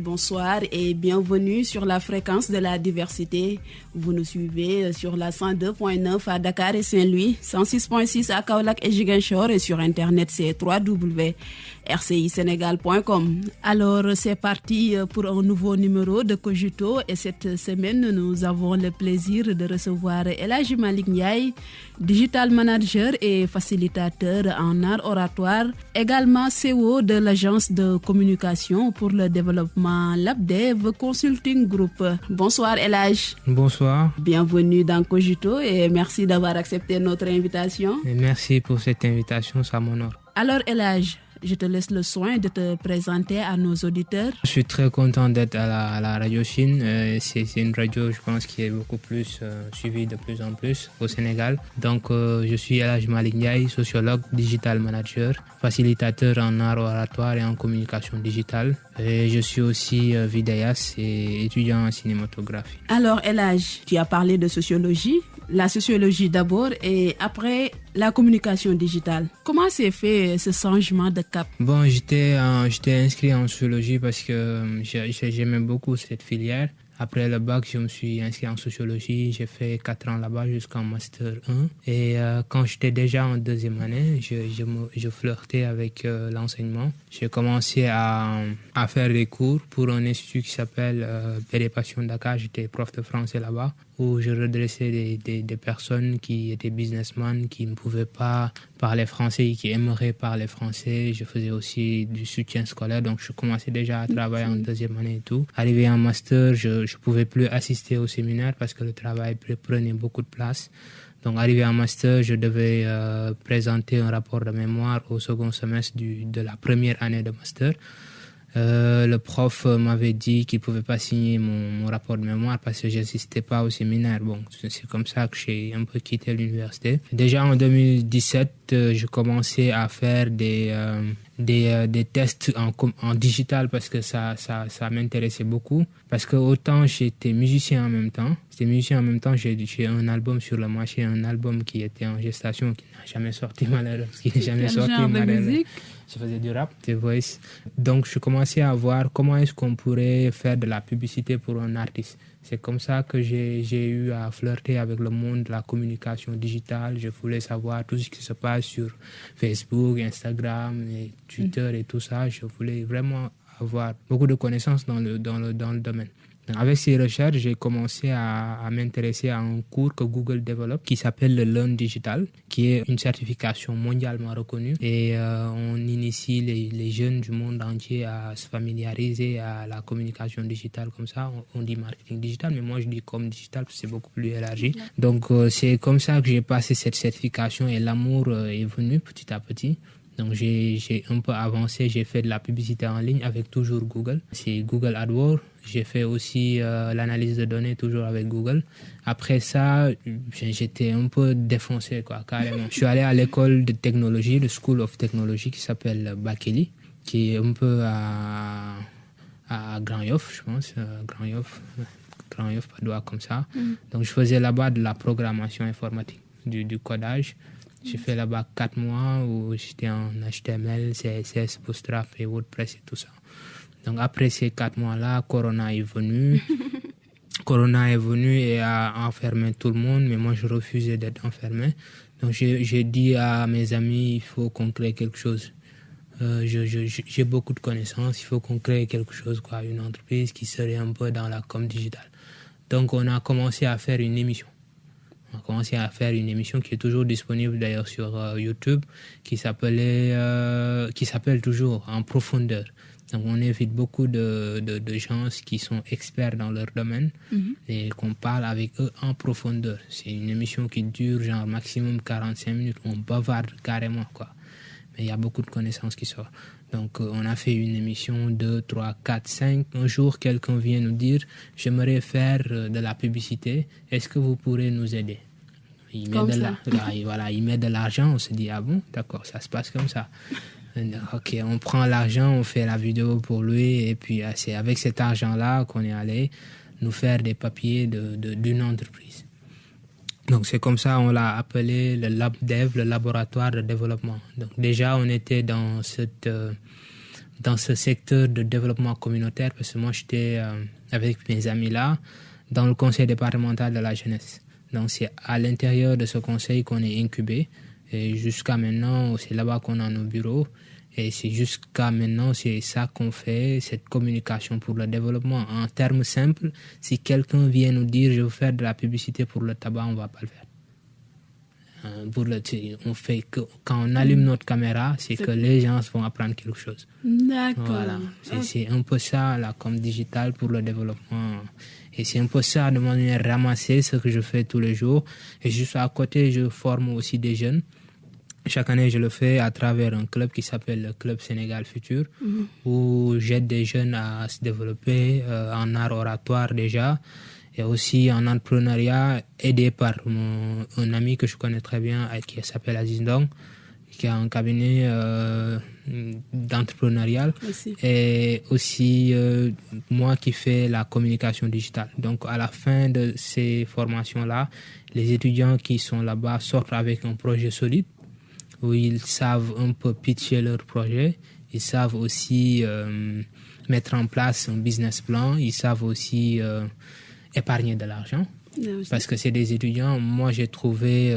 Bonsoir et bienvenue sur la fréquence de la diversité. Vous nous suivez sur la 102.9 à Dakar et Saint-Louis, 106.6 à Kaolack et Ziguinchor et sur internet c'est www.rcisénégal.com. Alors c'est parti pour un nouveau numéro de Cogito et cette semaine nous avons le plaisir de recevoir El Hadji Malick Ndiaye, digital manager et facilitateur en art oratoire, également CEO de l'agence de communication pour le développement Labdev Consulting Group. Bonsoir El Hadji. Bonsoir. Bienvenue dans Cogito et merci d'avoir accepté notre invitation. Et merci pour cette invitation, ça m'honore. Alors El Hadji, je te laisse le soin de te présenter à nos auditeurs. Je suis très content d'être à la Radio Chine. C'est une radio, je pense, qui est beaucoup plus suivie de plus en plus au Sénégal. Donc, je suis El Hadji Malick Ndiaye, sociologue, digital manager, facilitateur en art oratoire et en communication digitale. Et je suis aussi vidéaste et étudiant en cinématographie. Alors El Hadji, tu as parlé de sociologie. La sociologie d'abord et après la communication digitale. Comment s'est fait ce changement de cap? Bon, j'étais inscrit en sociologie parce que j'aimais beaucoup cette filière. Après le bac, je me suis inscrit en sociologie. J'ai fait 4 ans là-bas jusqu'en master 1. Et quand j'étais déjà en deuxième année, je flirtais avec l'enseignement. J'ai commencé à faire des cours pour un institut qui s'appelle Pédépation Dakar. J'étais prof de français là-bas, où je redressais des personnes qui étaient businessmen, qui ne pouvaient pas parler français et qui aimeraient parler français. Je faisais aussi du soutien scolaire, donc je commençais déjà à travailler en deuxième année et tout. Arrivé en master, je ne pouvais plus assister au séminaire parce que le travail prenait beaucoup de place. Donc arrivé en master, je devais présenter un rapport de mémoire au second semestre de la première année de master. Le prof m'avait dit qu'il ne pouvait pas signer mon rapport de mémoire parce que je n'assistais pas au séminaire. Bon, c'est comme ça que j'ai un peu quitté l'université. Déjà en 2017, je commençais à faire des tests en digital parce que ça m'intéressait beaucoup. Parce que autant j'étais musicien en même temps, j'ai un album sur le marché, un album qui était en gestation, qui n'a jamais sorti malheureusement. Quel genre de musique? Je faisais du rap, des voice. Donc, je commençais à voir comment est-ce qu'on pourrait faire de la publicité pour un artiste. C'est comme ça que j'ai eu à flirter avec le monde de la communication digitale. Je voulais savoir tout ce qui se passe sur Facebook, Instagram, et Twitter et tout ça. Je voulais vraiment avoir beaucoup de connaissances dans le domaine. Avec ces recherches, j'ai commencé à m'intéresser à un cours que Google développe qui s'appelle le Learn Digital, qui est une certification mondialement reconnue. Et on initie les jeunes du monde entier à se familiariser à la communication digitale comme ça. On dit marketing digital, mais moi je dis comme digital parce que c'est beaucoup plus élargi. Donc c'est comme ça que j'ai passé cette certification et l'amour est venu petit à petit. Donc j'ai un peu avancé, j'ai fait de la publicité en ligne avec toujours Google. C'est Google AdWords. J'ai fait aussi l'analyse de données toujours avec Google. Après ça, j'étais un peu défoncé, quoi, carrément. Je suis allé à l'école de technologie, le School of Technology qui s'appelle Bakeli, qui est un peu à Grand Yoff, je pense. Grand Yoff, Padoua, comme ça. Donc je faisais là-bas de la programmation informatique, du codage. J'ai fait là-bas 4 mois où j'étais en HTML, CSS, Bootstrap et WordPress et tout ça. Donc après ces 4 mois-là, Corona est venu. Corona est venu et a enfermé tout le monde, mais moi je refusais d'être enfermé. Donc j'ai dit à mes amis, il faut qu'on crée quelque chose. J'ai beaucoup de connaissances, il faut qu'on crée quelque chose, quoi, une entreprise qui serait un peu dans la com digitale. Donc on a commencé à faire une émission. On a commencé à faire une émission qui est toujours disponible d'ailleurs sur YouTube, qui s'appelle toujours En Profondeur. Donc on invite beaucoup de gens qui sont experts dans leur domaine et qu'on parle avec eux en profondeur. C'est une émission qui dure genre maximum 45 minutes. On bavarde carrément, quoi. Mais il y a beaucoup de connaissances qui sortent. Donc on a fait une émission 2, 3, 4, 5. Un jour, quelqu'un vient nous dire « J'aimerais faire de la publicité. Est-ce que vous pourrez nous aider ?» Il met de l'argent. On se dit « Ah bon, d'accord, ça se passe comme ça. » Ok, on prend l'argent, on fait la vidéo pour lui. Et puis c'est avec cet argent-là qu'on est allé nous faire des papiers d'une entreprise. Donc c'est comme ça on l'a appelé le LabDev, le laboratoire de développement. Donc déjà on était dans cette dans ce secteur de développement communautaire, parce que moi j'étais avec mes amis là, dans le conseil départemental de la jeunesse. Donc c'est à l'intérieur de ce conseil qu'on est incubé. Et jusqu'à maintenant, c'est là-bas qu'on a nos bureaux. Et c'est jusqu'à maintenant, c'est ça qu'on fait, cette communication pour le développement. En termes simples, si quelqu'un vient nous dire « je veux faire de la publicité pour le tabac », on ne va pas le faire. On fait que, quand on allume notre caméra, c'est que les gens vont apprendre quelque chose. D'accord. Voilà. C'est un peu ça, la com digital pour le développement. Et c'est un peu ça, de manière ramassée, ce que je fais tous les jours. Et juste à côté, je forme aussi des jeunes. Chaque année, je le fais à travers un club qui s'appelle le Club Sénégal Futur, où j'aide des jeunes à se développer en art oratoire déjà, et aussi en entrepreneuriat, aidé par un ami que je connais très bien, qui s'appelle Aziz Ndong, qui a un cabinet d'entrepreneurial, et aussi moi qui fais la communication digitale. Donc à la fin de ces formations-là, les étudiants qui sont là-bas sortent avec un projet solide, où ils savent un peu pitcher leur projet, ils savent aussi mettre en place un business plan, ils savent aussi épargner de l'argent, parce que c'est des étudiants. Moi, j'ai trouvé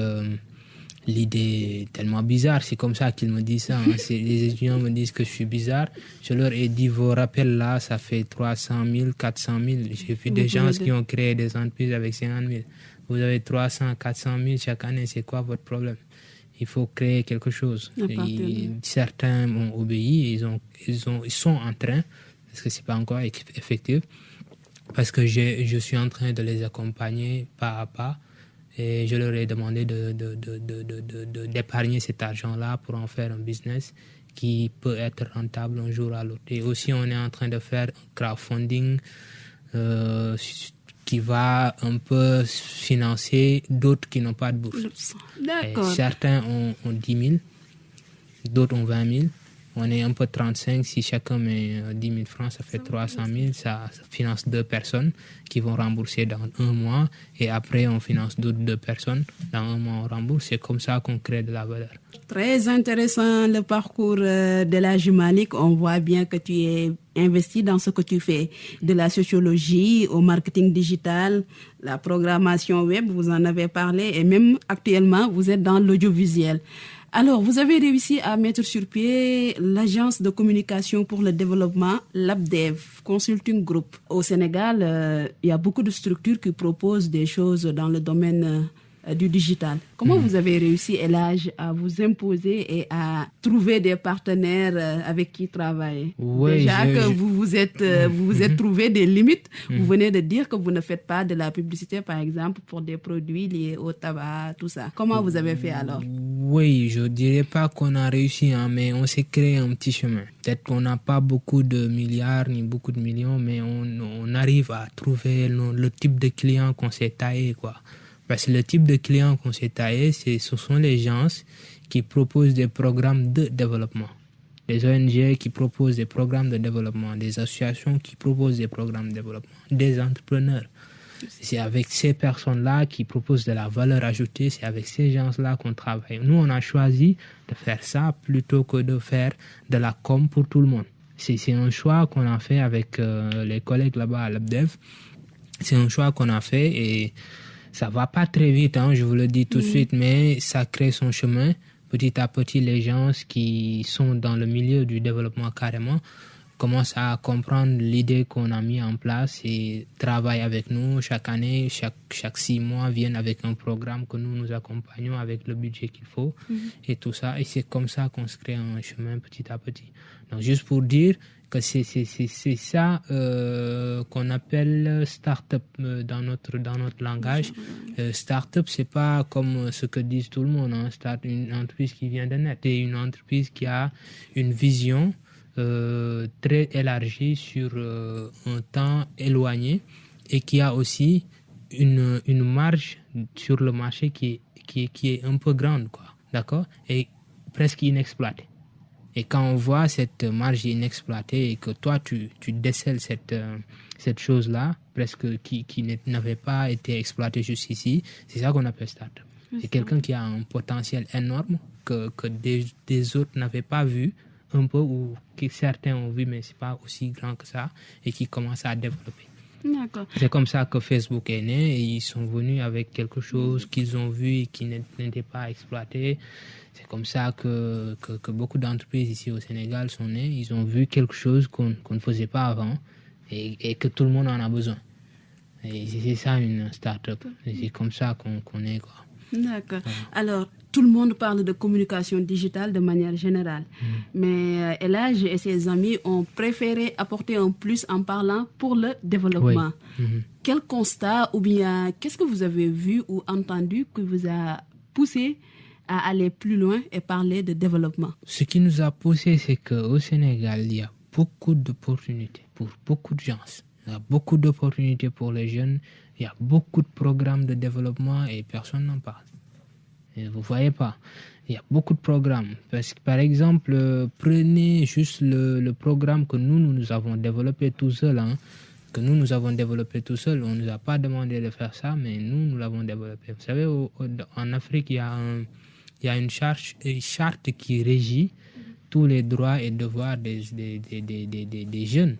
l'idée tellement bizarre, c'est comme ça qu'ils me disent ça. Les étudiants me disent que je suis bizarre. Je leur ai dit, vos rappels là, ça fait 300 000, 400 000. J'ai vu des gens qui ont créé des entreprises avec 50 000. Vous avez 300, 400 000 chaque année, c'est quoi votre problème? Il faut créer quelque chose. Certains m'ont obéi, ils sont en train, parce que ce n'est pas encore effectif, parce que je suis en train de les accompagner pas à pas, et je leur ai demandé d'épargner cet argent-là pour en faire un business qui peut être rentable un jour à l'autre. Et aussi, on est en train de faire un crowdfunding qui va un peu financer d'autres qui n'ont pas de bourse. D'accord. Certains ont 10 000, d'autres ont 20 000. On est un peu 35. Si chacun met 10 000 francs, ça fait 300 000. Ça finance 2 personnes qui vont rembourser dans 1 mois. Et après, on finance d'autres 2 personnes. Dans 1 mois, on rembourse. C'est comme ça qu'on crée de la valeur. Très intéressant le parcours d'Elhadji Malick. On voit bien que tu es investi dans ce que tu fais, de la sociologie au marketing digital, la programmation web, vous en avez parlé, et même actuellement, vous êtes dans l'audiovisuel. Alors, vous avez réussi à mettre sur pied l'agence de communication pour le développement, l'APDEV, Consulting Group. Au Sénégal, il y a beaucoup de structures qui proposent des choses dans le domaine du digital. Comment vous avez réussi, Elhadji, à vous imposer et à trouver des partenaires avec qui travailler? Déjà que vous vous êtes trouvé des limites. Vous venez de dire que vous ne faites pas de la publicité, par exemple, pour des produits liés au tabac, tout ça. Comment vous avez fait alors? Oui, je ne dirais pas qu'on a réussi, mais on s'est créé un petit chemin. Peut-être qu'on n'a pas beaucoup de milliards ni beaucoup de millions, mais on arrive à trouver le type de client qu'on s'est taillé, quoi. Parce que le type de client qu'on s'est taillé, ce sont les gens qui proposent des programmes de développement. Des ONG qui proposent des programmes de développement, des associations qui proposent des programmes de développement, des entrepreneurs. C'est avec ces personnes-là qui proposent de la valeur ajoutée, c'est avec ces gens-là qu'on travaille. Nous, on a choisi de faire ça plutôt que de faire de la com pour tout le monde. C'est un choix qu'on a fait avec les collègues là-bas à l'APDEV. C'est un choix qu'on a fait et ça va pas très vite, je vous le dis tout de suite, mais ça crée son chemin. Petit à petit, les gens qui sont dans le milieu du développement carrément commencent à comprendre l'idée qu'on a mis en place et travaillent avec nous chaque année, chaque 6 mois, viennent avec un programme que nous accompagnons avec le budget qu'il faut et tout ça. Et c'est comme ça qu'on se crée un chemin petit à petit. Donc, juste pour dire que c'est ça qu'on appelle start-up dans notre langage. Start-up, c'est pas comme ce que disent tout le monde. Une entreprise qui vient de naître, et une entreprise qui a une vision très élargie sur un temps éloigné et qui a aussi une marge sur le marché qui est un peu grande, quoi, d'accord, et presque inexploitée. Et quand on voit cette marge inexploitée et que toi, tu décèles cette chose-là, presque qui n'avait pas été exploitée jusqu'ici, c'est ça qu'on appelle start-up. C'est quelqu'un qui a un potentiel énorme que des autres n'avaient pas vu un peu ou que certains ont vu, mais ce n'est pas aussi grand que ça et qui commencent à développer. D'accord. C'est comme ça que Facebook est né et ils sont venus avec quelque chose qu'ils ont vu et qui n'était pas exploité. C'est comme ça que beaucoup d'entreprises ici au Sénégal sont nées. Ils ont vu quelque chose qu'on ne faisait pas avant et que tout le monde en a besoin. Et c'est ça une start-up. Et c'est comme ça qu'on est, quoi. D'accord. Alors, tout le monde parle de communication digitale de manière générale. Mais Elhadj et ses amis ont préféré apporter un plus en parlant pour le développement. Quel constat ou bien qu'est-ce que vous avez vu ou entendu qui vous a poussé à aller plus loin et parler de développement? Ce qui nous a poussé, c'est qu'au Sénégal, il y a beaucoup d'opportunités pour beaucoup de gens. Il y a beaucoup d'opportunités pour les jeunes. Il y a beaucoup de programmes de développement et personne n'en parle. Et vous ne voyez pas. Il y a beaucoup de programmes. Parce que, par exemple, prenez juste le programme que nous avons développé tout seul. Que nous avons développé tout seul. On ne nous a pas demandé de faire ça, mais nous l'avons développé. Vous savez, en Afrique, il y a une charte qui régit tous les droits et devoirs des jeunes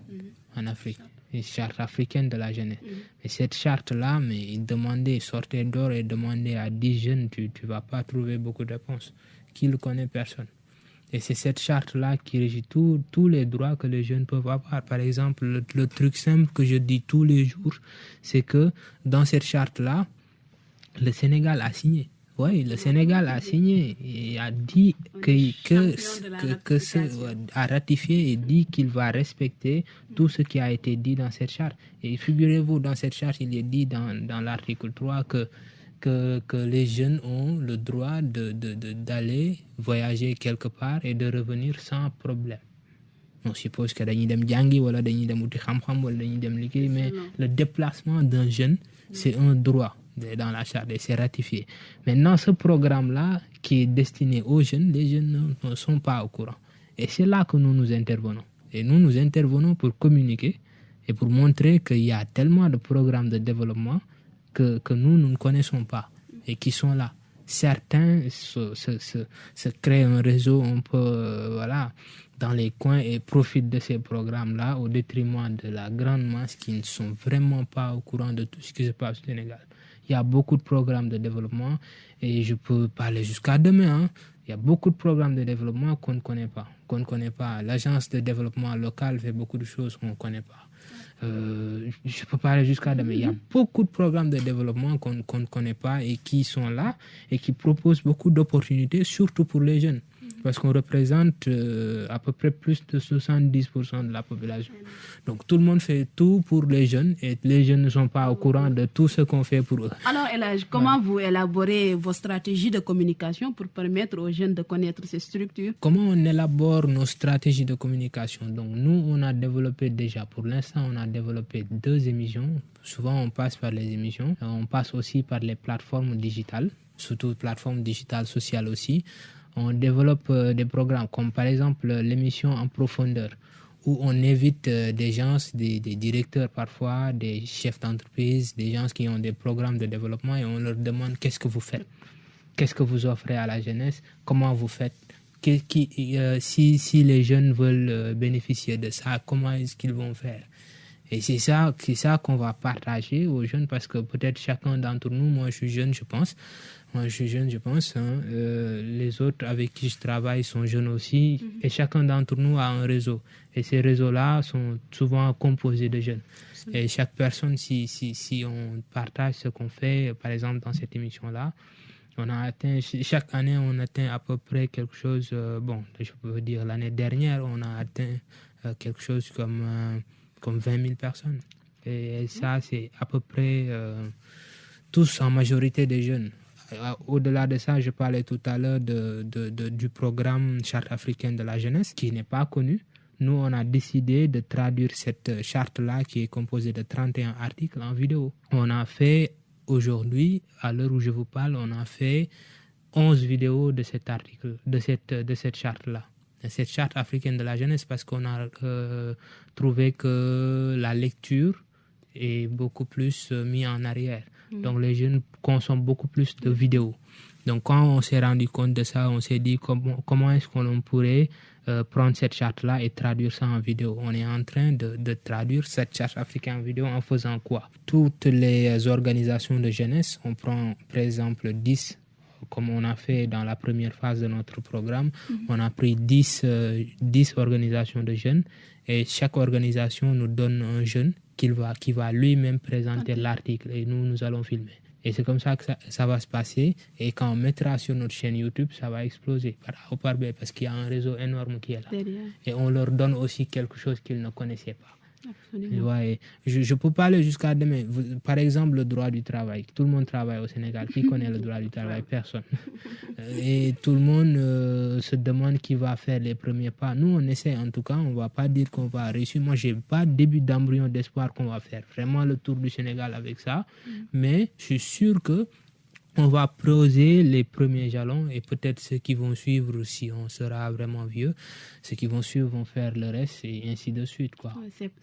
en Afrique. Une charte africaine de la jeunesse. Et cette charte-là, mais il demandait, sortez d'or et demandez à 10 jeunes, tu ne vas pas trouver beaucoup de réponses. Qui le connaît? Personne. Et c'est cette charte-là qui régit tous les droits que les jeunes peuvent avoir. Par exemple, le truc simple que je dis tous les jours, c'est que dans cette charte-là, le Sénégal a signé. Oui, le Sénégal a signé et a dit a ratifié et dit qu'il va respecter tout ce qui a été dit dans cette charte. Et figurez-vous, dans cette charte, il est dit dans l'article 3 que les jeunes ont le droit d'aller voyager quelque part et de revenir sans problème. On suppose que dañuy dem jàngi wala dañuy dem uti xam-xam wala dañuy dem liggéey, mais le déplacement d'un jeune, c'est un droit dans la charte et c'est ratifié. Maintenant, ce programme-là qui est destiné aux jeunes, les jeunes ne sont pas au courant. Et c'est là que nous intervenons. Et nous intervenons pour communiquer et pour montrer qu'il y a tellement de programmes de développement que nous ne connaissons pas et qui sont là. Certains se créent un réseau un peu dans les coins et profitent de ces programmes-là au détriment de la grande masse qui ne sont vraiment pas au courant de tout ce qui se passe au Sénégal. Il y a beaucoup de programmes de développement et je peux parler jusqu'à demain. Il y a beaucoup de programmes de développement qu'on ne connaît pas. L'agence de développement local fait beaucoup de choses qu'on ne connaît pas. Je peux parler jusqu'à demain. Il y a beaucoup de programmes de développement qu'on ne connaît pas et qui sont là et qui proposent beaucoup d'opportunités, surtout pour les jeunes. Parce qu'on représente à peu près plus de 70% de la population. Donc tout le monde fait tout pour les jeunes et les jeunes ne sont pas au courant de tout ce qu'on fait pour eux. Alors Elhadj, comment vous élaborez vos stratégies de communication pour permettre aux jeunes de connaître ces structures? Comment on élabore nos stratégies de communication? Donc nous, on a développé déjà, pour l'instant, on a développé 2 émissions. Souvent, on passe par les émissions. On passe aussi par les plateformes digitales, surtout plateformes digitales sociales aussi. On développe des programmes comme par exemple l'émission En Profondeur où on invite des gens, des directeurs parfois, des chefs d'entreprise, des gens qui ont des programmes de développement et on leur demande qu'est-ce que vous faites, qu'est-ce que vous offrez à la jeunesse, comment vous faites, si les jeunes veulent bénéficier de ça, comment est-ce qu'ils vont faire. Et c'est ça qu'on va partager aux jeunes parce que peut-être chacun d'entre nous, moi je suis jeune je pense, les autres avec qui je travaille sont jeunes aussi et chacun d'entre nous a un réseau. Et ces réseaux-là sont souvent composés de jeunes. Et chaque personne, si on partage ce qu'on fait, par exemple dans cette émission-là, on a atteint, chaque année on atteint à peu près quelque chose, je peux dire l'année dernière on a atteint quelque chose comme 20 000 personnes. Et ça, c'est à peu près tous en majorité des jeunes. Au-delà de ça, je parlais tout à l'heure du programme Charte africaine de la jeunesse qui n'est pas connu. Nous, on a décidé de traduire cette charte-là qui est composée de 31 articles en vidéo. On a fait aujourd'hui, à l'heure où je vous parle, on a fait 11 vidéos de cet article, de cette charte-là. Cette charte africaine de la jeunesse parce qu'on a trouvé que la lecture est beaucoup plus mise en arrière. Donc les jeunes consomment beaucoup plus de vidéos. Donc quand on s'est rendu compte de ça, on s'est dit comment est-ce qu'on pourrait prendre cette charte-là et traduire ça en vidéo. On est en train de traduire cette charte africaine en vidéo en faisant quoi? Toutes les organisations de jeunesse, on prend par exemple 10, comme on a fait dans la première phase de notre programme, on a pris 10 organisations de jeunes et chaque organisation nous donne un jeune qui va lui-même présenter l'article et nous allons filmer. Et c'est comme ça que ça va se passer. Et quand on mettra sur notre chaîne YouTube, ça va exploser par A ou par B parce qu'il y a un réseau énorme qui est là. Et on leur donne aussi quelque chose qu'ils ne connaissaient pas. Ouais, je ne peux pas aller jusqu'à demain. Par exemple, le droit du travail. Tout le monde travaille au Sénégal. Qui connaît le droit du travail? Personne. Et tout le monde se demande qui va faire les premiers pas. Nous, on essaie en tout cas. On ne va pas dire qu'on va réussir. Moi, je n'ai pas de début d'embryon d'espoir qu'on va faire vraiment le tour du Sénégal avec ça. Mais je suis sûr que on va poser les premiers jalons et peut-être ceux qui vont suivre, si on sera vraiment vieux, ceux qui vont suivre vont faire le reste et ainsi de suite, quoi.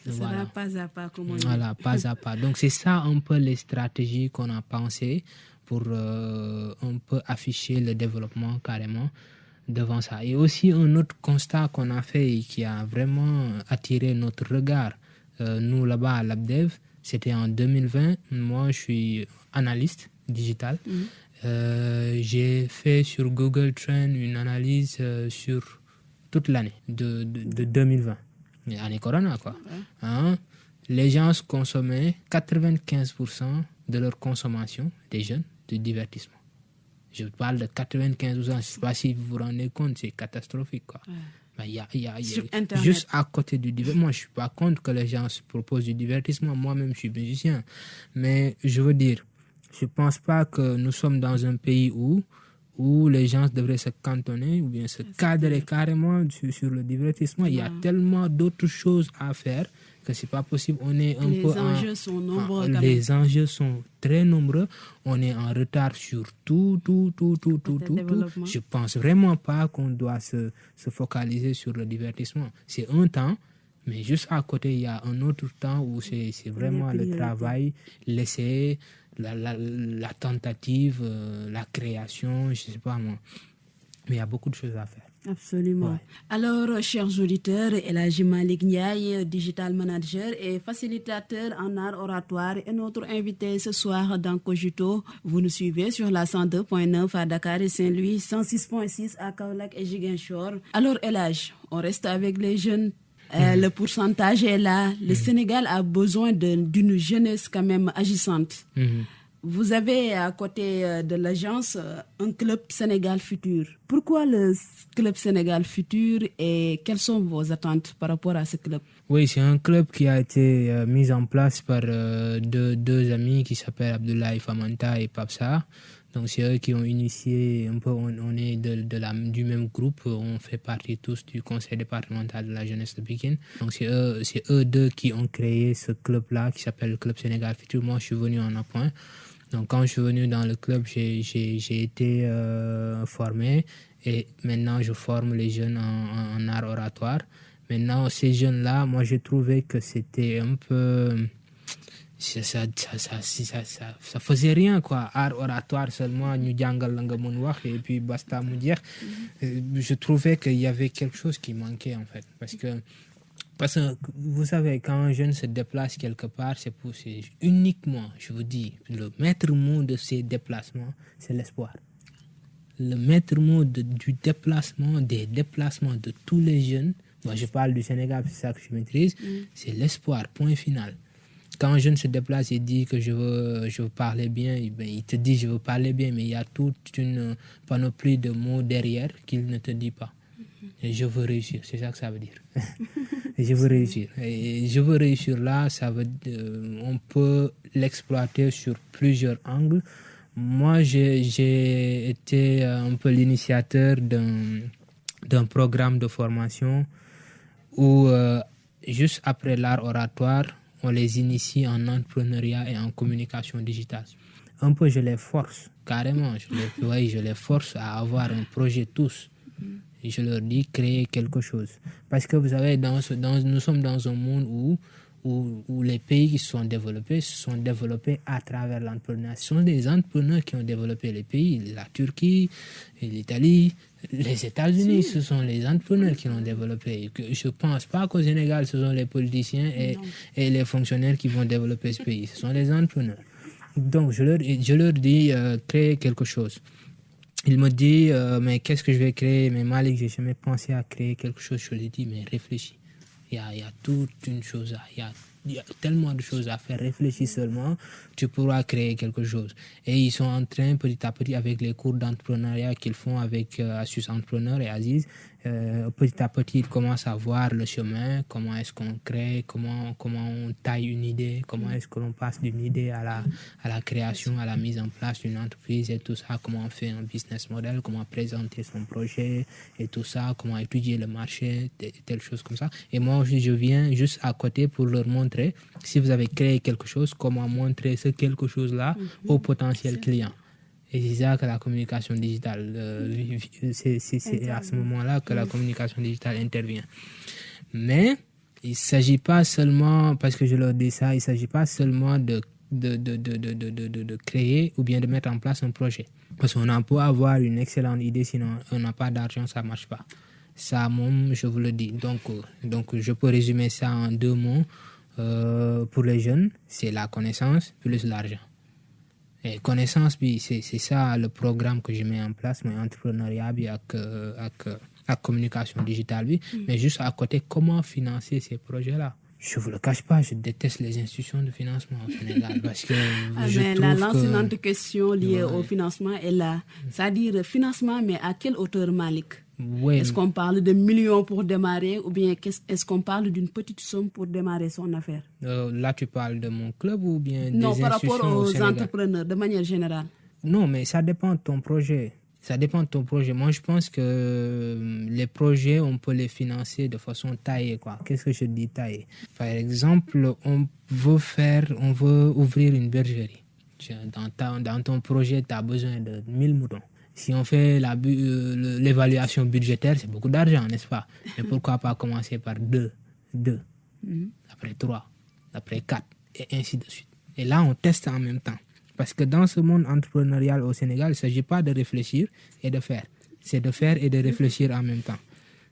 Ce sera pas à pas, comme on dit. Voilà, pas à pas. Donc c'est ça un peu les stratégies qu'on a pensées pour un peu afficher le développement carrément devant ça. Et aussi un autre constat qu'on a fait et qui a vraiment attiré notre regard, nous là-bas à l'ABDEV, c'était en 2020. Moi, je suis analyste digital. J'ai fait sur Google Trends une analyse sur toute l'année de 2020, l'année Corona, quoi. Hein? Les gens consommaient 95% de leur consommation, des jeunes, de divertissement. Je parle de 95%, je ne sais pas si vous vous rendez compte, c'est catastrophique, quoi. Y a juste à côté du divertissement. Moi, je ne suis pas contre que les gens se proposent du divertissement. Moi-même, je suis musicien. Mais je veux dire, je ne pense pas que nous sommes dans un pays où les gens devraient se cantonner ou bien se cadrer carrément sur le divertissement. Il y a tellement d'autres choses à faire que ce n'est pas possible. On est un peu les enjeux sont nombreux. Les enjeux sont très nombreux. On est en retard sur tout. Je ne pense vraiment pas qu'on doit se focaliser sur le divertissement. C'est un temps, mais juste à côté, il y a un autre temps où c'est vraiment le travail, l'essai, la tentative, la création, je ne sais pas moi. Mais il y a beaucoup de choses à faire. Absolument. Ouais. Alors, chers auditeurs, Elhaji Malick Ndiaye, digital manager et facilitateur en art oratoire, est notre invité ce soir dans Cogito. Vous nous suivez sur la 102.9 à Dakar et Saint-Louis, 106.6 à Kaolack et Ziguinchor. Alors, Elhaji, on reste avec les jeunes. Le pourcentage est là. Le Sénégal a besoin d'une jeunesse quand même agissante. Vous avez à côté de l'agence un club Sénégal Futur. Pourquoi le club Sénégal Futur et quelles sont vos attentes par rapport à ce club? Oui, c'est un club qui a été mis en place par deux amis qui s'appellent Abdoulaye Famanta et Papsa. Donc c'est eux qui ont initié un peu, on est du même groupe, on fait partie tous du conseil départemental de la jeunesse de Pékin. Donc c'est eux deux qui ont créé ce club-là qui s'appelle le club Sénégal Futur. Moi je suis venu en appoint. Donc quand je suis venu dans le club, j'ai été formé et maintenant je forme les jeunes en art oratoire. Maintenant ces jeunes-là, moi j'ai trouvé que c'était un peu... ça faisait rien quoi, art oratoire seulement ñu jàngal la nga mën wax et puis basta mu jeex. Je trouvais qu'il y avait quelque chose qui manquait en fait parce que vous savez quand un jeune se déplace quelque part c'est uniquement, je vous dis, le maître mot de ces déplacements c'est l'espoir. Le maître mot du déplacement, des déplacements de tous les jeunes, moi je parle du Sénégal, c'est ça que je maîtrise, c'est l'espoir, point final. Quand un jeune se déplace et dit que je veux parler bien, il te dit je veux parler bien, mais il y a toute une panoplie de mots derrière qu'il ne te dit pas. Et je veux réussir, c'est ça que ça veut dire. Je veux réussir. Et je veux réussir là, on peut l'exploiter sur plusieurs angles. Moi, j'ai été un peu l'initiateur d'un programme de formation où, juste après l'art oratoire, on les initie en entrepreneuriat et en communication digitale. Un peu, je les force, carrément. Je les force à avoir un projet tous. Et je leur dis créer quelque chose. Parce que vous savez, nous sommes dans un monde où les pays qui se sont développés à travers l'entrepreneuriat. Ce sont des entrepreneurs qui ont développé les pays, la Turquie, l'Italie, les États-Unis. Ce sont les entrepreneurs qui l'ont développé. Je ne pense pas qu'au Sénégal, ce sont les politiciens et les fonctionnaires qui vont développer ce pays. Ce sont les entrepreneurs. Donc, je leur dis, créer quelque chose. Il me dit, mais qu'est-ce que je vais créer? Mais Malik, j'ai jamais pensé à créer quelque chose. Je lui ai dit, mais réfléchis. Il y a toute une chose, il y a tellement de choses à faire. Réfléchis seulement, tu pourras créer quelque chose. Et ils sont en train, petit à petit, avec les cours d'entrepreneuriat qu'ils font avec Asus Entrepreneur et Aziz, petit à petit, ils commencent à voir le chemin, comment est-ce qu'on crée, comment on taille une idée, comment est-ce que l'on passe d'une idée à la création, à la mise en place d'une entreprise et tout ça, comment on fait un business model, comment présenter son projet et tout ça, comment étudier le marché, telle chose comme ça. Et moi, je viens juste à côté pour leur montrer, si vous avez créé quelque chose, comment montrer ce quelque chose-là au potentiel client. Et c'est ça que la communication digitale, c'est à ce moment-là que la communication digitale intervient. Mais il ne s'agit pas seulement, parce que je leur dis ça, il ne s'agit pas seulement de créer ou bien de mettre en place un projet. Parce qu'on peut avoir une excellente idée, sinon on n'a pas d'argent, ça ne marche pas. Ça, je vous le dis. Donc, je peux résumer ça en 2 mots. Pour les jeunes, c'est la connaissance plus l'argent. Et connaissance, c'est ça le programme que je mets en place, mais entrepreneuriat avec communication digitale, mais juste à côté, comment financer ces projets-là. Je ne vous le cache pas, je déteste les institutions de financement au Sénégal parce que la lancinante question liée au financement est là. C'est-à-dire financement, mais à quelle hauteur, Malik? Oui. Est-ce qu'on parle de millions pour démarrer ou bien est-ce qu'on parle d'une petite somme pour démarrer son affaire? Là, tu parles de mon club ou bien non, des par institutions rapport aux au Sénégal? entrepreneurs, de manière générale. Non, mais ça dépend de ton projet. Ça dépend de ton projet. Moi, je pense que les projets, on peut les financer de façon taillée, quoi. Qu'est-ce que je dis taillée? Par exemple, on veut ouvrir une bergerie. Dans ton projet, tu as besoin de 1000 moutons. Si on fait l'évaluation budgétaire, c'est beaucoup d'argent, n'est-ce pas? Mais pourquoi pas commencer par 2, après 3, après 4, et ainsi de suite. Et là, on teste en même temps. Parce que dans ce monde entrepreneurial au Sénégal, il ne s'agit pas de réfléchir et de faire. C'est de faire et de réfléchir en même temps.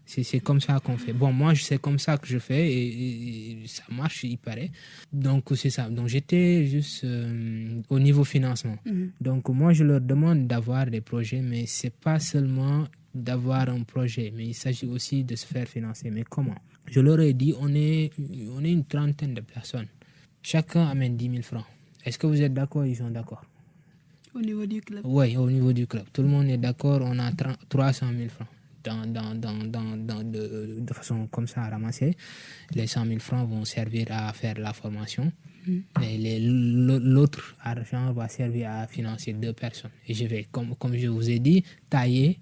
C'est comme ça qu'on fait. Bon, moi, c'est comme ça que je fais et ça marche, il paraît. Donc, c'est ça. Donc, j'étais juste au niveau financement. Donc, moi, je leur demande d'avoir des projets, mais ce n'est pas seulement d'avoir un projet, mais il s'agit aussi de se faire financer. Mais comment? Je leur ai dit, on est une trentaine de personnes. Chacun amène 10 000 francs. Est-ce que vous êtes d'accord? Ils sont d'accord. Au niveau du club? Oui, au niveau du club. Tout le monde est d'accord, on a 300 000 francs. De façon comme ça à ramasser. Les 100 000 francs vont servir à faire la formation. Et l'autre argent va servir à financer 2 personnes. Et je vais, comme je vous ai dit, tailler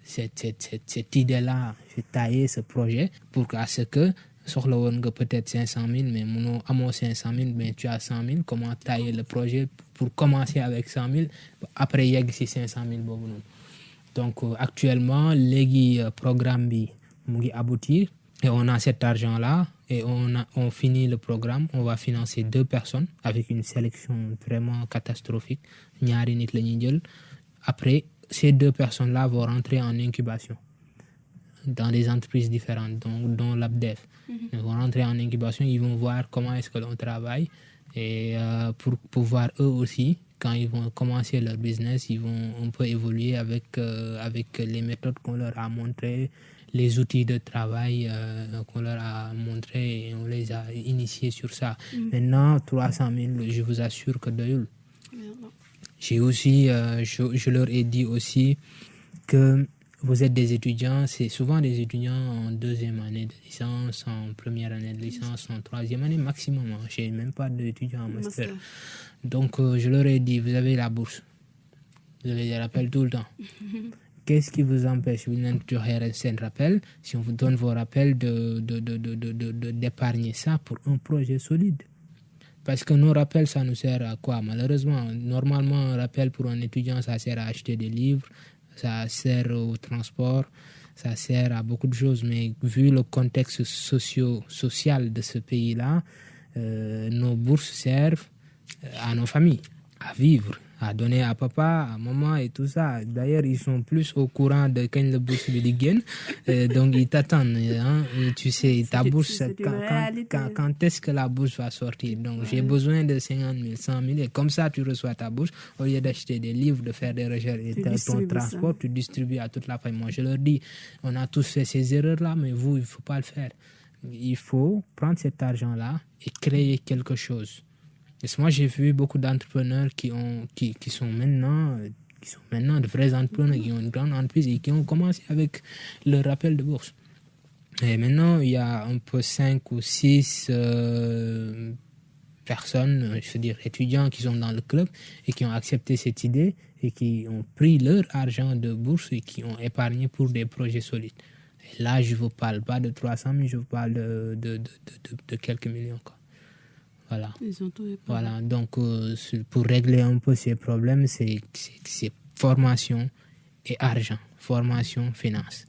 cette idée-là, je vais tailler ce projet pour qu'à ce que peut-être 500 000, mais à mon 500 000, mais tu as 100 000. Comment tailler le projet pour commencer avec 100 000, après il y a 500 000. Donc actuellement, le programme est abouti et on a cet argent-là et on finit le programme. On va financer 2 personnes avec une sélection vraiment catastrophique. Après, ces 2 personnes-là vont rentrer en incubation dans des entreprises différentes, dont l'ABDEF. Ils vont rentrer en incubation, ils vont voir comment est-ce que l'on travaille et pour pouvoir eux aussi, quand ils vont commencer leur business, on peut évoluer avec les méthodes qu'on leur a montrées, les outils de travail qu'on leur a montrés et on les a initiés sur ça. Maintenant, 300 000, je vous assure que de J'ai aussi, je leur ai dit aussi que vous êtes des étudiants, c'est souvent des étudiants en 2e année de licence, en 1re année de licence, en 3e année maximum. Je n'ai même pas d'étudiants en master. Donc, je leur ai dit, vous avez la bourse. Vous avez des rappels tout le temps. Qu'est-ce qui vous empêche, vous n'avez toujours un rappel, si on vous donne vos rappels, d'épargner ça pour un projet solide? Parce que nos rappels, ça nous sert à quoi? Malheureusement, normalement, un rappel pour un étudiant, ça sert à acheter des livres, ça sert au transport, ça sert à beaucoup de choses. Mais vu le contexte social de ce pays-là, nos bourses servent à nos familles, à vivre, à donner à papa, à maman et tout ça. D'ailleurs, ils sont plus au courant de quand le bourse de Ligue. Donc, ils t'attendent. Hein. Et tu sais, ta bourse, quand est-ce que la bourse va sortir? Donc, j'ai besoin de 50 000, 100 000. Et comme ça, tu reçois ta bourse. Au lieu d'acheter des livres, de faire des recherches et ton transport, tu distribues à toute la famille. Moi, je leur dis, on a tous fait ces erreurs-là, mais vous, il ne faut pas le faire. Il faut prendre cet argent-là et créer quelque chose. Et moi, j'ai vu beaucoup d'entrepreneurs qui sont maintenant de vrais entrepreneurs, qui ont une grande entreprise et qui ont commencé avec le rappel de bourse. Et maintenant, il y a un peu 5 ou 6 personnes, je veux dire étudiants qui sont dans le club et qui ont accepté cette idée et qui ont pris leur argent de bourse et qui ont épargné pour des projets solides. Et là, je ne vous parle pas de 300 000, je vous parle de quelques millions, quoi. Voilà. Voilà. Donc, pour régler un peu ces problèmes, c'est formation et argent. Formation, finance.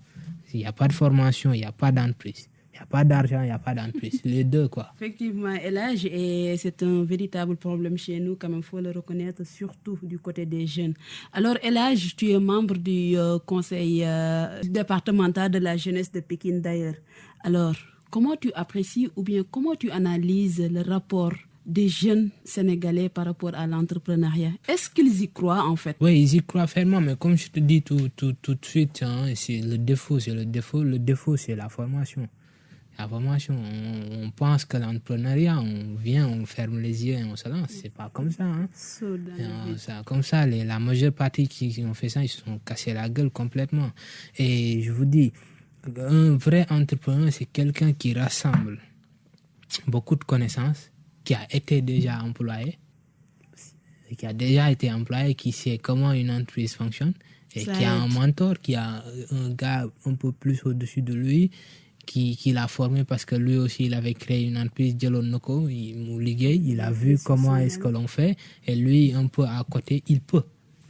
S'il n'y a pas de formation, il n'y a pas d'entreprise. Il n'y a pas d'argent, il n'y a pas d'entreprise. Les deux, quoi. Effectivement, Elhadj, et c'est un véritable problème chez nous, comme il faut le reconnaître, surtout du côté des jeunes. Alors, Elhadj, tu es membre du conseil départemental de la jeunesse de Pékin, d'ailleurs. Alors, comment tu apprécies ou bien comment tu analyses le rapport des jeunes Sénégalais par rapport à l'entrepreneuriat? Est-ce qu'ils y croient en fait? Oui, ils y croient fermement, mais comme je te dis tout de suite, hein, c'est le défaut, c'est la formation. La formation, on pense que l'entrepreneuriat, on vient, on ferme les yeux et on se lance. C'est pas comme ça. Hein. Comme ça, la majeure partie qui ont fait ça, ils se sont cassés la gueule complètement. Et je vous dis, un vrai entrepreneur, c'est quelqu'un qui rassemble beaucoup de connaissances, qui a été déjà employé, qui sait comment une entreprise fonctionne, et qui a un mentor, qui a un gars un peu plus au-dessus de lui, qui l'a formé parce que lui aussi, il avait créé une entreprise, Djelonoko, il a vu comment est-ce que l'on fait, et lui, un peu à côté, il peut.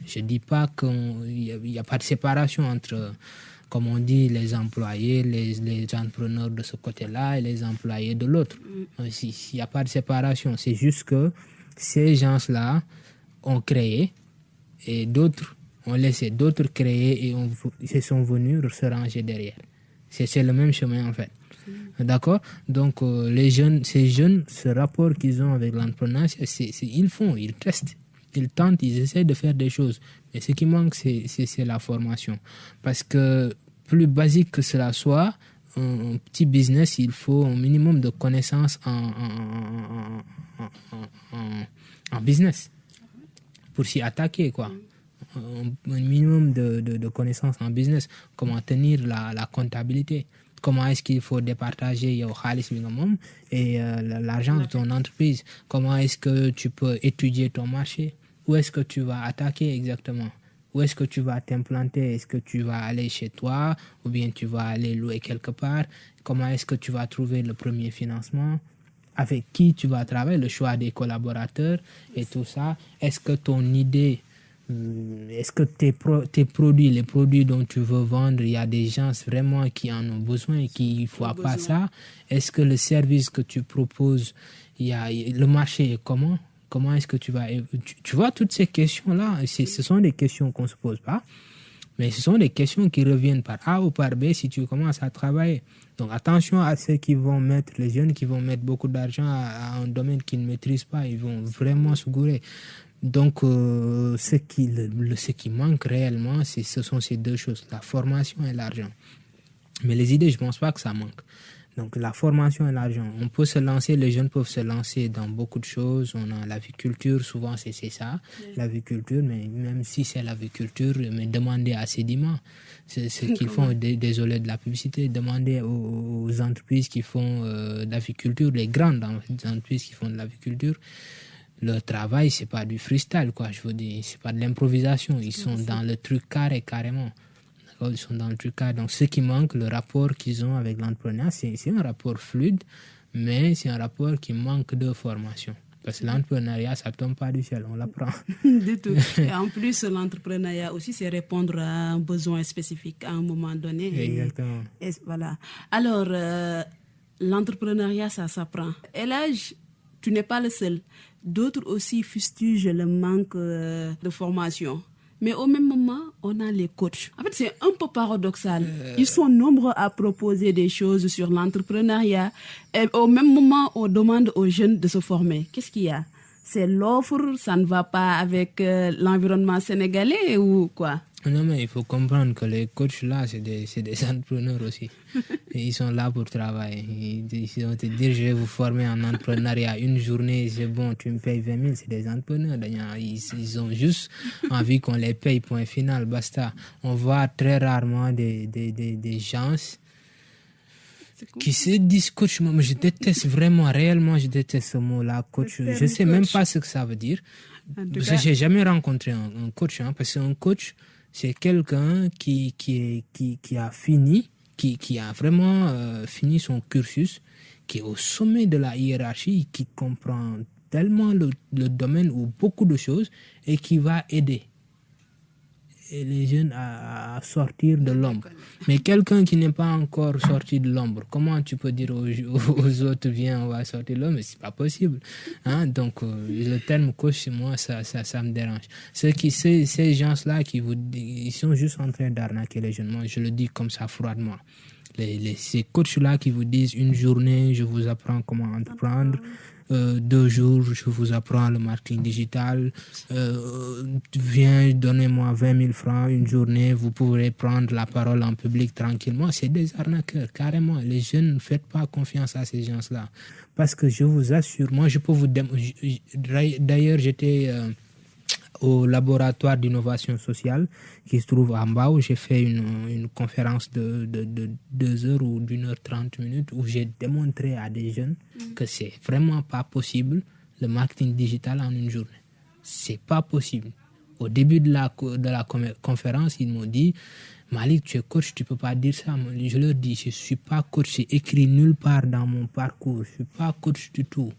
Je ne dis pas qu'il n'y a pas de séparation entre, comme on dit, les employés, les entrepreneurs de ce côté-là et les employés de l'autre. Il n'y a pas de séparation. C'est juste que ces gens-là ont créé et d'autres ont laissé d'autres créer et ils sont venus se ranger derrière. C'est le même chemin en fait. D'accord? Donc, ces jeunes, ce rapport qu'ils ont avec l'entrepreneuriat, ils testent. Ils tentent, ils essaient de faire des choses. Mais ce qui manque, c'est la formation. Parce que, plus basique que cela soit, un petit business, il faut un minimum de connaissances en business pour s'y attaquer, quoi. Un minimum de connaissances en business. Comment tenir la comptabilité. Comment est-ce qu'il faut départager au khalis minimum et l'argent de ton entreprise. Comment est-ce que tu peux étudier ton marché. Où est-ce que tu vas attaquer exactement? Où est-ce que tu vas t'implanter? Est-ce que tu vas aller chez toi ou bien tu vas aller louer quelque part? Comment est-ce que tu vas trouver le premier financement? Avec qui tu vas travailler? Le choix des collaborateurs et tout ça. Est-ce que ton idée, est-ce que tes produits, les produits dont tu veux vendre, il y a des gens vraiment qui en ont besoin et qui ne voient pas ça? Est-ce que le service que tu proposes, le marché est comment? Comment est-ce que tu vas... Tu vois, toutes ces questions-là, ce sont des questions qu'on ne se pose pas, mais ce sont des questions qui reviennent par A ou par B si tu commences à travailler. Donc attention à ceux qui vont mettre, les jeunes qui vont mettre beaucoup d'argent à un domaine qu'ils ne maîtrisent pas, ils vont vraiment se gourer. Donc ce qui manque réellement, ce sont ces deux choses, la formation et l'argent. Mais les idées, je ne pense pas que ça manque. Donc la formation et l'argent, on peut se lancer, les jeunes peuvent se lancer dans beaucoup de choses. On a l'aviculture, souvent c'est ça, l'aviculture, mais même si c'est l'aviculture, mais demandez à Sedima, c'est ce qu'ils font, désolé de la publicité, demandez aux entreprises qui font l'aviculture, les grandes entreprises qui font de l'aviculture, leur travail, c'est pas du freestyle, quoi, je veux dire, c'est pas de l'improvisation, ils sont dans le truc carrément. Ils sont dans le truc. Donc, ce qui manque, le rapport qu'ils ont avec l'entrepreneuriat, c'est un rapport fluide, mais c'est un rapport qui manque de formation. Parce que l'entrepreneuriat, ça ne tombe pas du ciel, on l'apprend. Du tout. Et en plus, l'entrepreneuriat aussi, c'est répondre à un besoin spécifique à un moment donné. Exactement. Et voilà. Alors, l'entrepreneuriat, ça s'apprend. Elhadj, tu n'es pas le seul. D'autres aussi fustigent le manque de formation. Mais au même moment, on a les coachs. En fait, c'est un peu paradoxal. Ils sont nombreux à proposer des choses sur l'entrepreneuriat. Et au même moment, on demande aux jeunes de se former. Qu'est-ce qu'il y a? C'est l'offre, ça ne va pas avec l'environnement sénégalais ou quoi? Non, mais il faut comprendre que les coachs là, c'est des entrepreneurs aussi. Et ils sont là pour travailler. Ils vont te dire, je vais vous former en entrepreneuriat. Une journée, c'est bon, tu me payes 20 000, c'est des entrepreneurs. D'ailleurs, ils ont juste envie qu'on les paye, point final, basta. On voit très rarement des gens qui se disent coach. Moi, je déteste vraiment, réellement, je déteste ce mot-là, coach. Je ne sais même pas ce que ça veut dire. Parce que je n'ai jamais rencontré un coach. Parce qu'un coach, c'est quelqu'un qui a fini, qui a vraiment fini son cursus, qui est au sommet de la hiérarchie, qui comprend tellement le domaine ou beaucoup de choses et qui va aider les jeunes à sortir de l'ombre. Mais quelqu'un qui n'est pas encore sorti de l'ombre, comment tu peux dire aux autres, viens, on va sortir de l'ombre? C'est pas possible. Donc, le terme coach, moi, ça me dérange. Ces gens-là, ils sont juste en train d'arnaquer les jeunes. Moi, je le dis comme ça froidement. Ces coachs-là qui vous disent une journée, je vous apprends comment entreprendre. 2 jours, je vous apprends le marketing digital. Viens, donnez-moi 20 000 francs une journée, vous pourrez prendre la parole en public tranquillement. C'est des arnaqueurs, carrément. Les jeunes, ne faites pas confiance à ces gens-là. Parce que je vous assure, moi, je peux vous... D'ailleurs, j'étais au laboratoire d'innovation sociale qui se trouve à Mbao. J'ai fait une conférence de 2 heures ou d'1h30 où j'ai démontré à des jeunes que c'est vraiment pas possible le marketing digital en une journée. C'est pas possible. Au début de la conférence, ils m'ont dit, Malik, tu es coach, tu peux pas dire ça. Je leur dis, je suis pas coach, c'est écrit nulle part dans mon parcours. Je suis pas coach du tout.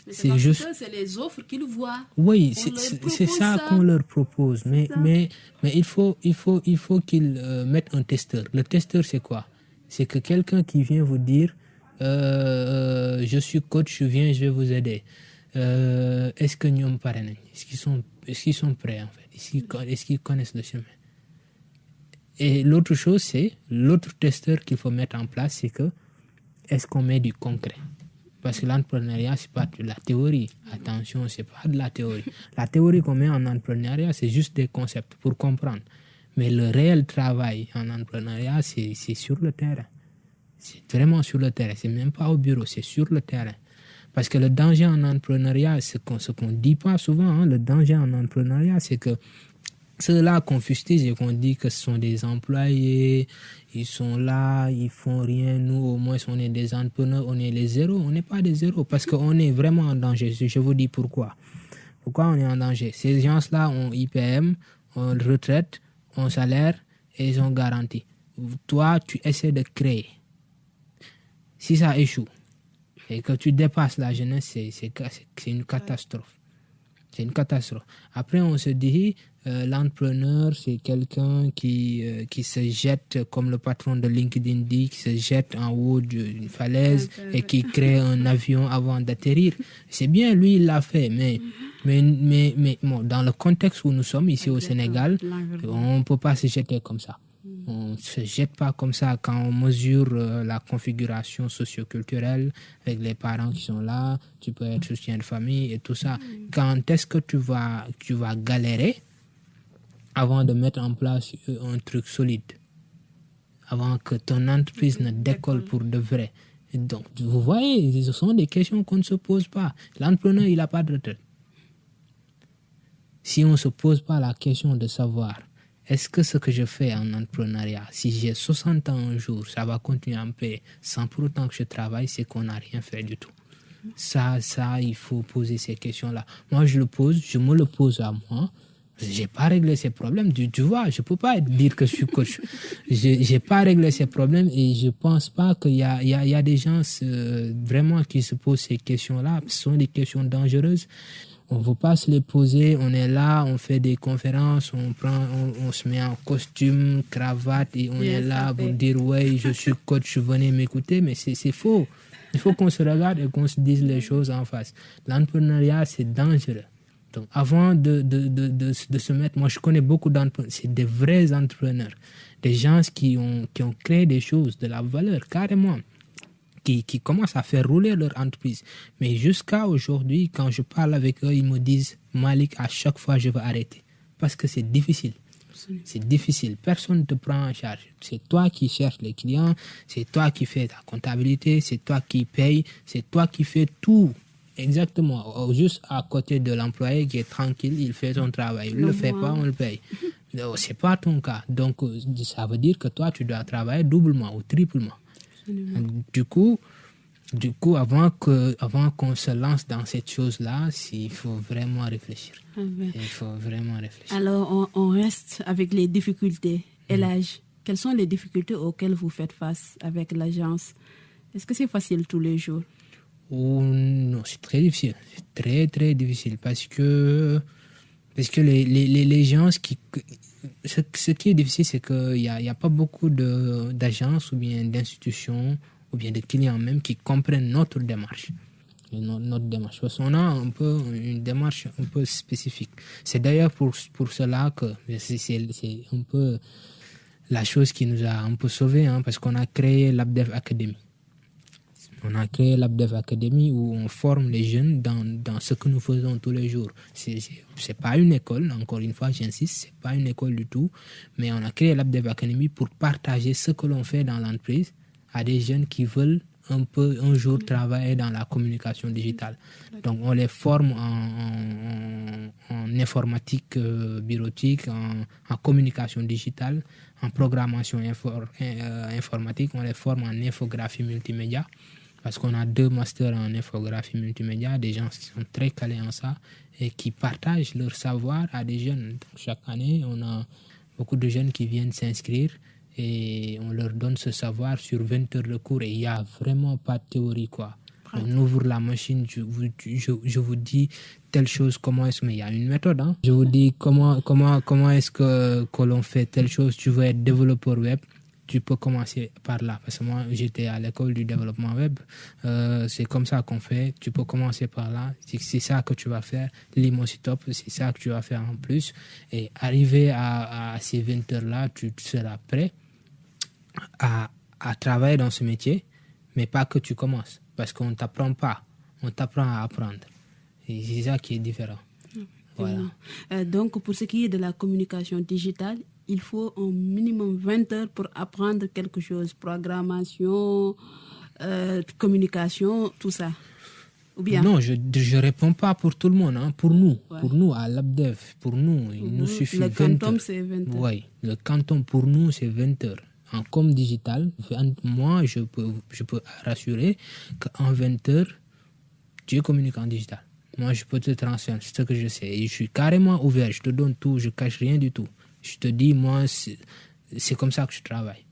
C'est juste que c'est les offres qu'ils voient. Oui, c'est ça qu'on leur propose. Mais il faut qu'ils mettent un testeur. Le testeur, c'est quoi? C'est que quelqu'un qui vient vous dire je suis coach, je viens, je vais vous aider. Est-ce que nous me parrainons? Est-ce qu'ils sont prêts en fait? Est-ce qu'ils connaissent le chemin? Et l'autre chose, c'est l'autre testeur qu'il faut mettre en place, c'est que est-ce qu'on met du concret? Parce que l'entrepreneuriat, ce n'est pas de la théorie. Attention, ce n'est pas de la théorie. La théorie qu'on met en entrepreneuriat, c'est juste des concepts pour comprendre. Mais le réel travail en entrepreneuriat, c'est sur le terrain. C'est vraiment sur le terrain. Ce n'est même pas au bureau, c'est sur le terrain. Parce que le danger en entrepreneuriat, ce qu'on ne dit pas souvent, le danger en entrepreneuriat, c'est que ceux-là qu'on fustige et qu'on dit que ce sont des employés, ils sont là, ils font rien. Nous, au moins, on est des entrepreneurs, on est les zéros. On n'est pas des zéros parce qu'on est vraiment en danger. Je vous dis pourquoi. Pourquoi on est en danger? Ces gens-là ont IPM, ont retraite, ont salaire et ils ont garantie. Toi, tu essaies de créer. Si ça échoue et que tu dépasses la jeunesse, c'est une catastrophe. C'est une catastrophe. Après, on se dit, l'entrepreneur, c'est quelqu'un qui se jette, comme le patron de LinkedIn dit, qui se jette en haut d'une falaise et qui crée un avion avant d'atterrir. C'est bien, lui, il l'a fait, mais bon, dans le contexte où nous sommes, ici au Sénégal, on ne peut pas se jeter comme ça. On ne se jette pas comme ça quand on mesure la configuration socioculturelle avec les parents qui sont là, tu peux être soutien de famille et tout ça. Quand est-ce que tu vas galérer avant de mettre en place un truc solide, avant que ton entreprise ne décolle pour de vrai? Et donc, vous voyez, ce sont des questions qu'on ne se pose pas. L'entrepreneur, il n'a pas de retraite. Si on ne se pose pas la question de savoir est-ce que ce que je fais en entrepreneuriat, si j'ai 60 ans un jour, ça va continuer à me payer sans pour autant que je travaille, c'est qu'on n'a rien fait du tout. Ça, il faut poser ces questions-là. Moi, je me le pose à moi. Je n'ai pas réglé ces problèmes. Tu vois, je ne peux pas dire que je suis coach. Je n'ai pas réglé ces problèmes et je ne pense pas qu'il y a des gens vraiment qui se posent ces questions-là. Ce sont des questions dangereuses. On ne veut pas se les poser, on est là, on fait des conférences, on se met en costume, cravate et on est là pour dire « ouais, je suis coach, venez m'écouter », mais c'est faux. Il faut qu'on se regarde et qu'on se dise les choses en face. L'entrepreneuriat, c'est dangereux. Donc, avant de se mettre, moi je connais beaucoup d'entrepreneurs, c'est des vrais entrepreneurs, des gens qui ont créé des choses, de la valeur carrément, qui commencent à faire rouler leur entreprise. Mais jusqu'à aujourd'hui, quand je parle avec eux, ils me disent, Malik, à chaque fois je vais arrêter. Parce que c'est difficile. C'est difficile. Personne ne te prend en charge. C'est toi qui cherches les clients, c'est toi qui fais ta comptabilité, c'est toi qui payes, c'est toi qui fais tout. Exactement. Juste à côté de l'employé qui est tranquille, il fait son travail. Il ne le fait pas, on le paye. Ce n'est pas ton cas. Donc, ça veut dire que toi, tu dois travailler doublement ou triplement. Du coup, avant qu'on se lance dans cette chose-là, il faut vraiment réfléchir. Il faut vraiment réfléchir. Alors, on reste avec les difficultés. Et l'âge, quelles sont les difficultés auxquelles vous faites face avec l'agence? Est-ce que c'est facile tous les jours? Non, c'est très difficile. C'est très, très difficile parce que les gens, ce qui est difficile, c'est qu'il n'y a pas beaucoup d'agences ou bien d'institutions ou bien de clients même qui comprennent notre démarche. Notre démarche. Parce qu'on a une démarche un peu spécifique. C'est d'ailleurs pour cela que c'est un peu la chose qui nous a un peu sauvés, parce qu'on a créé l'Abdev Academy. On a créé l'Abdev Academy où on forme les jeunes dans ce que nous faisons tous les jours. C'est pas une école, encore une fois, j'insiste, c'est pas une école du tout, mais on a créé l'Abdev Academy pour partager ce que l'on fait dans l'entreprise à des jeunes qui veulent un jour travailler dans la communication digitale. Donc on les forme en informatique bureautique, en communication digitale, en programmation informatique, on les forme en infographie multimédia. Parce qu'on a 2 masters en infographie multimédia, des gens qui sont très calés en ça et qui partagent leur savoir à des jeunes. Donc, chaque année, on a beaucoup de jeunes qui viennent s'inscrire et on leur donne ce savoir sur 20 heures de cours et il n'y a vraiment pas de théorie, quoi. On ouvre la machine, je vous dis telle chose, comment est-ce que... Mais il y a une méthode, Je vous dis comment est-ce que l'on fait telle chose. Tu veux être développeur web, tu peux commencer par là. Parce que moi, j'étais à l'école du développement web. C'est comme ça qu'on fait. Tu peux commencer par là. C'est ça que tu vas faire. Limositop, c'est ça que tu vas faire en plus. Et arriver à ces 20 heures-là, tu seras prêt à travailler dans ce métier, mais pas que tu commences. Parce qu'on ne t'apprend pas. On t'apprend à apprendre. Et c'est ça qui est différent. Voilà. Donc, pour ce qui est de la communication digitale, il faut un minimum 20 heures pour apprendre quelque chose. Programmation, communication, tout ça. Ou bien? Non, je ne réponds pas pour tout le monde. Pour nous, pour nous à l'Abdev, pour nous, il nous suffit 20 heures. Le quantum, c'est 20 heures. Oui, le quantum pour nous, c'est 20 heures. En com digital, moi, je peux rassurer qu'en 20 heures, tu es communicant digital. Moi, je peux te transférer ce que je sais. Et je suis carrément ouvert, je te donne tout, je ne cache rien du tout. Je te dis, moi, c'est comme ça que je travaille.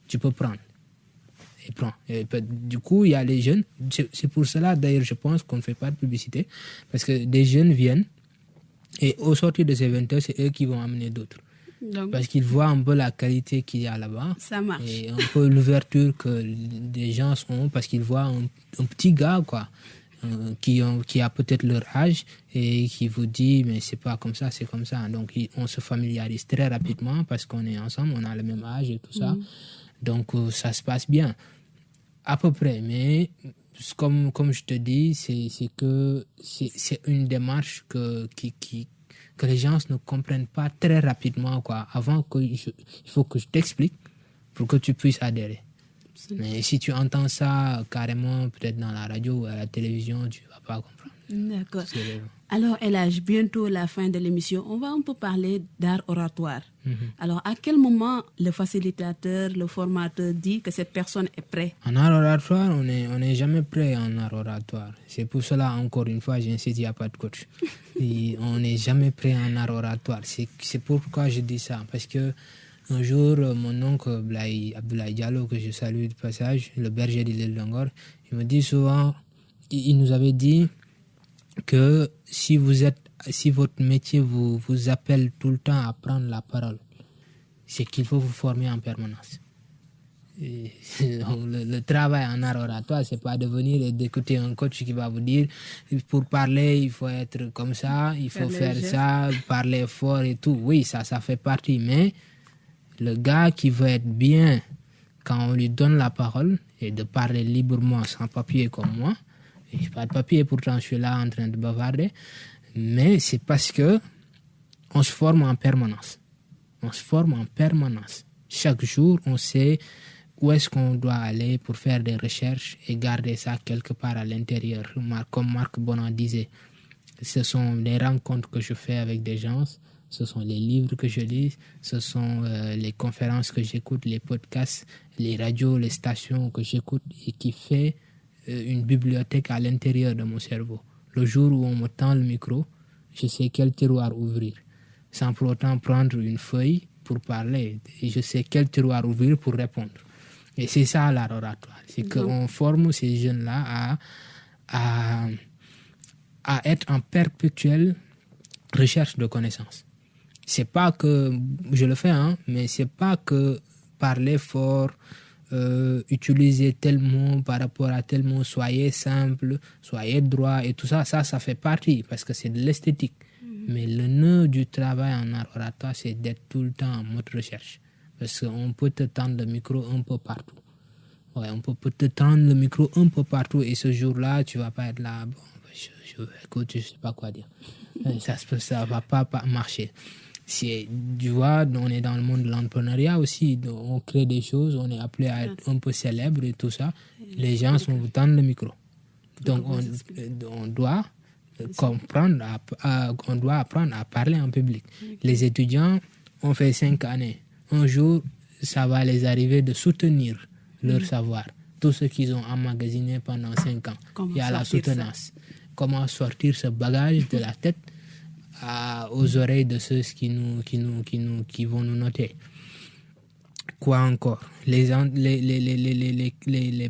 Tu peux prendre. Et prends. Et du coup, il y a les jeunes. C'est pour cela, d'ailleurs, je pense qu'on ne fait pas de publicité. Parce que des jeunes viennent et au sortir de ces 20 heures, c'est eux qui vont amener d'autres. Donc, parce qu'ils voient un peu la qualité qu'il y a là-bas. Ça marche. Et un peu l'ouverture que les gens ont parce qu'ils voient un petit gars, quoi. Qui a peut-être leur âge et qui vous dit mais c'est pas comme ça, c'est comme ça. Donc on se familiarise très rapidement parce qu'on est ensemble, on a le même âge et tout ça. Donc ça se passe bien à peu près. Mais comme je te dis, c'est une démarche que les gens ne comprennent pas très rapidement, quoi. Avant il faut que je t'explique pour que tu puisses adhérer. Mais si tu entends ça carrément, peut-être dans la radio ou à la télévision, tu ne vas pas comprendre. D'accord. Alors, Elhadj, bientôt la fin de l'émission, on va un peu parler d'art oratoire. Alors, à quel moment le facilitateur, le formateur dit que cette personne est prête? En art oratoire, on n'est jamais prêt en art oratoire. C'est pour cela, encore une fois, j'insiste, il n'y a pas de coach. Et on n'est jamais prêt en art oratoire. C'est pourquoi je dis ça. Parce que un jour, mon oncle Abdoulaye Diallo, que je salue de passage, le berger de l'île d'Angor, il me dit souvent, il nous avait dit que si votre métier vous appelle tout le temps à prendre la parole, c'est qu'il faut vous former en permanence. Le travail en art oratoire, c'est pas de venir et d'écouter un coach qui va vous dire pour parler, il faut être comme ça, il faut faire ça, parler fort et tout. Oui, ça fait partie. Mais le gars qui veut être bien quand on lui donne la parole et de parler librement sans papier comme moi, et j'ai pas de papier, pourtant je suis là en train de bavarder, mais c'est parce que on se forme en permanence. On se forme en permanence. Chaque jour, on sait où est-ce qu'on doit aller pour faire des recherches et garder ça quelque part à l'intérieur. Comme Marc Bonan disait, ce sont les rencontres que je fais avec des gens, ce sont les livres que je lis, ce sont les conférences que j'écoute, les podcasts, les radios, les stations que j'écoute et qui fait une bibliothèque à l'intérieur de mon cerveau. Le jour où on me tend le micro, je sais quel tiroir ouvrir, sans pour autant prendre une feuille pour parler. Et je sais quel tiroir ouvrir pour répondre. Et c'est ça l'art oratoire. C'est qu'on forme ces jeunes-là à être en perpétuelle recherche de connaissances. C'est pas que je le fais, mais c'est pas que parler fort, utiliser tel mot par rapport à tel mot, soyez simple, soyez droit et tout ça, ça fait partie parce que c'est de l'esthétique. Mais le nœud du travail en art oratoire, c'est d'être tout le temps en mode recherche. Parce qu'on peut te tendre le micro un peu partout. Ouais, on peut te tendre le micro un peu partout et ce jour-là, tu vas pas être là. Bon, écoute, je sais pas quoi dire. Ça va pas marcher. Tu vois, on est dans le monde de l'entrepreneuriat aussi. On crée des choses, on est appelé à être un peu célèbre et tout ça. Les gens vous tendent le micro. Donc, on doit comprendre, on doit apprendre à parler en public. Les étudiants ont fait 5 années. Un jour, ça va les arriver de soutenir leur savoir. Tout ce qu'ils ont emmagasiné pendant 5 ans. Il y a la soutenance. Comment sortir ce bagage de la tête aux oreilles de ceux qui vont nous noter. Quoi encore? Les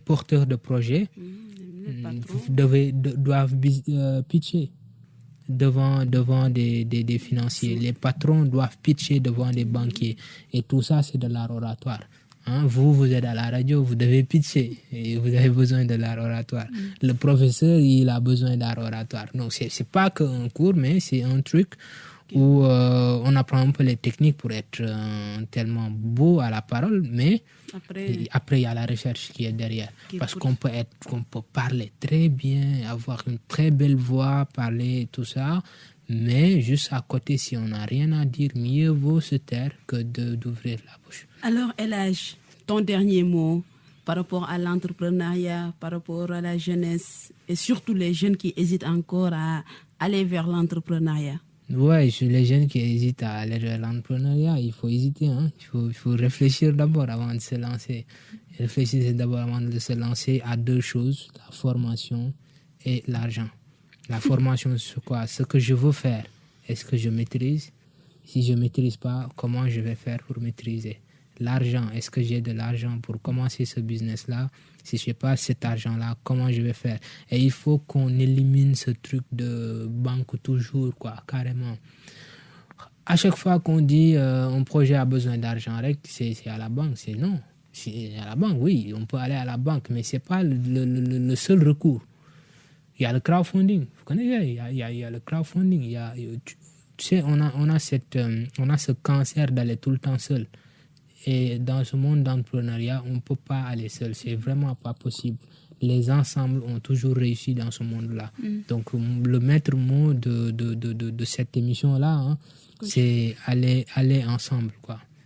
porteurs de projets doivent pitcher devant des financiers. Les patrons doivent pitcher devant des banquiers. Et tout ça, c'est de l'art oratoire. Vous êtes à la radio, vous devez pitcher et vous avez besoin de l'art oratoire. Le professeur, il a besoin d'art oratoire. Donc, c'est pas qu'un cours, mais c'est un truc où on apprend un peu les techniques pour être tellement beau à la parole, mais après il y a la recherche qui est derrière. Parce qu'on peut parler très bien, avoir une très belle voix, parler tout ça, mais juste à côté, si on n'a rien à dire, mieux vaut se taire que d'ouvrir la bouche. Alors, El Hadj, ton dernier mot par rapport à l'entrepreneuriat, par rapport à la jeunesse et surtout les jeunes qui hésitent encore à aller vers l'entrepreneuriat. Oui, les jeunes qui hésitent à aller vers l'entrepreneuriat, il faut hésiter. Il faut réfléchir d'abord avant de se lancer. Réfléchissez d'abord avant de se lancer à 2 choses, la formation et l'argent. La formation, c'est quoi? Ce que je veux faire, est-ce que je maîtrise? Si je ne maîtrise pas, comment je vais faire pour maîtriser? L'argent, est-ce que j'ai de l'argent pour commencer ce business-là? Si je n'ai pas cet argent-là, comment je vais faire? Et il faut qu'on élimine ce truc de banque toujours, carrément. À chaque fois qu'on dit un projet a besoin d'argent, c'est à la banque. C'est non. C'est à la banque, oui, on peut aller à la banque, mais ce n'est pas le seul recours. Il y a le crowdfunding, vous connaissez, il y a le crowdfunding. Tu sais, on a ce cancer d'aller tout le temps seul. Et dans ce monde d'entrepreneuriat, on ne peut pas aller seul. C'est vraiment pas possible. Les ensembles ont toujours réussi dans ce monde-là. Donc, le maître mot de cette émission-là, c'est aller ensemble,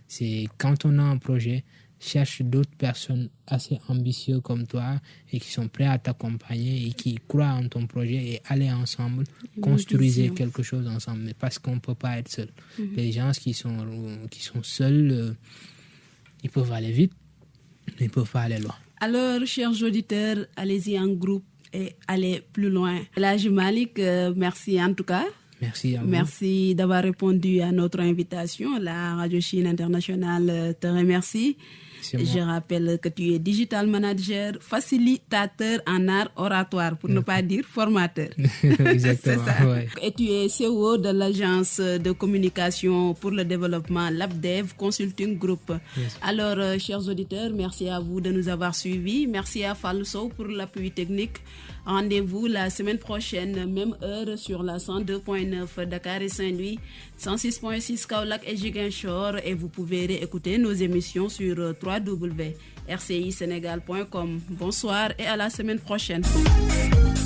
C'est quand on a un projet, cherche d'autres personnes assez ambitieuses comme toi et qui sont prêts à t'accompagner et qui croient en ton projet et aller ensemble, construisez quelque chose ensemble. Mais parce qu'on ne peut pas être seul. Les gens qui sont seuls, ils peuvent aller vite, mais ils ne peuvent pas aller loin. Alors, chers auditeurs, allez-y en groupe et allez plus loin. El Hadj Malick, merci en tout cas. Merci à vous. Merci d'avoir répondu à notre invitation. La Radio Chine Internationale te remercie. Je rappelle que tu es digital manager, facilitateur en art oratoire, pour ne pas dire formateur. Exactement. Ouais. Et tu es CEO de l'agence de communication pour le développement LabDev Consulting Group. Yes. Alors, chers auditeurs, merci à vous de nous avoir suivis. Merci à Fallou Sow pour l'appui technique. Rendez-vous la semaine prochaine, même heure, sur la 102.9 Dakar et Saint-Louis, 106.6 Kaolack et Ziguinchor. Et vous pouvez réécouter nos émissions sur www.rcisénégal.com. Bonsoir et à la semaine prochaine.